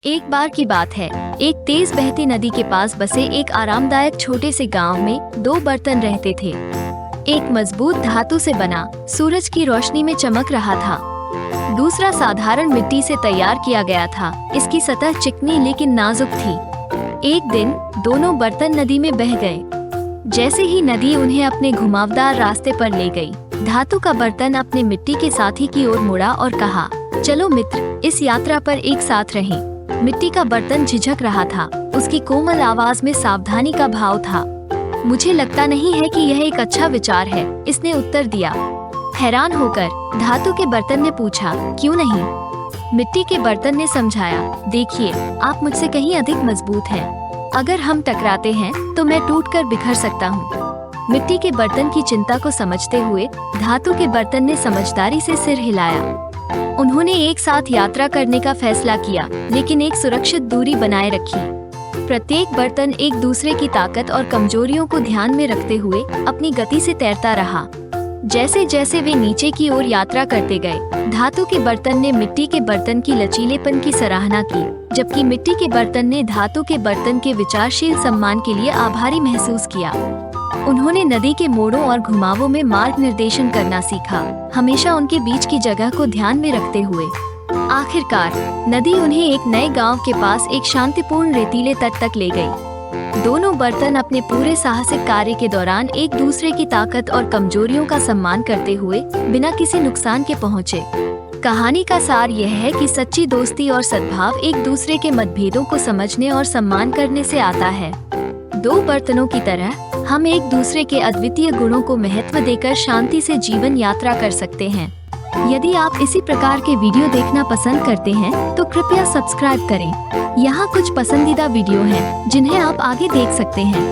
एक बार की बात है, एक तेज बहती नदी के पास बसे एक आरामदायक छोटे से गांव में दो बर्तन रहते थे। एक मजबूत धातु से बना, सूरज की रोशनी में चमक रहा था। दूसरा साधारण मिट्टी से तैयार किया गया था। इसकी सतह चिकनी लेकिन नाजुक थी। एक दिन दोनों बर्तन नदी में बह गए। जैसे ही नदी उन्हें अपने घुमावदार रास्ते पर ले गई, धातु का बर्तन अपने मिट्टी के साथी की ओर मुड़ा और कहा, चलो मित्र, इस यात्रा पर एक साथ रहें। मिट्टी का बर्तन झिझक रहा था। उसकी कोमल आवाज में सावधानी का भाव था। मुझे लगता नहीं है कि यह एक अच्छा विचार है, इसने उत्तर दिया। हैरान होकर धातु के बर्तन ने पूछा, क्यों नहीं? मिट्टी के बर्तन ने समझाया, देखिए, आप मुझसे कहीं अधिक मजबूत हैं। अगर हम टकराते हैं तो मैं टूटकर बिखर सकता हूँ। मिट्टी के बर्तन की चिंता को समझते हुए धातु के बर्तन ने समझदारी से सिर हिलाया। उन्होंने एक साथ यात्रा करने का फैसला किया, लेकिन एक सुरक्षित दूरी बनाए रखी। प्रत्येक बर्तन एक दूसरे की ताकत और कमजोरियों को ध्यान में रखते हुए अपनी गति से तैरता रहा। जैसे जैसे वे नीचे की ओर यात्रा करते गए, धातु के बर्तन ने मिट्टी के बर्तन की लचीलेपन की सराहना की, जबकि मिट्टी के बर्तन ने धातु के बर्तन के विचारशील सम्मान के लिए आभारी महसूस किया। उन्होंने नदी के मोड़ों और घुमावों में मार्ग निर्देशन करना सीखा, हमेशा उनके बीच की जगह को ध्यान में रखते हुए। आखिरकार नदी उन्हें एक नए गांव के पास एक शांतिपूर्ण रेतीले तट तक ले गई। दोनों बर्तन अपने पूरे साहसिक कार्य के दौरान एक दूसरे की ताकत और कमजोरियों का सम्मान करते हुए बिना किसी नुकसान के पहुँचे। कहानी का सार यह है कि सच्ची दोस्ती और सद्भाव एक दूसरे के मतभेदों को समझने और सम्मान करने से आता है। दो बर्तनों की तरह हम एक दूसरे के अद्वितीय गुणों को महत्व देकर शांति से जीवन यात्रा कर सकते हैं। यदि आप इसी प्रकार के वीडियो देखना पसंद करते हैं तो कृपया सब्सक्राइब करें। यहाँ कुछ पसंदीदा वीडियो हैं जिन्हें आप आगे देख सकते हैं।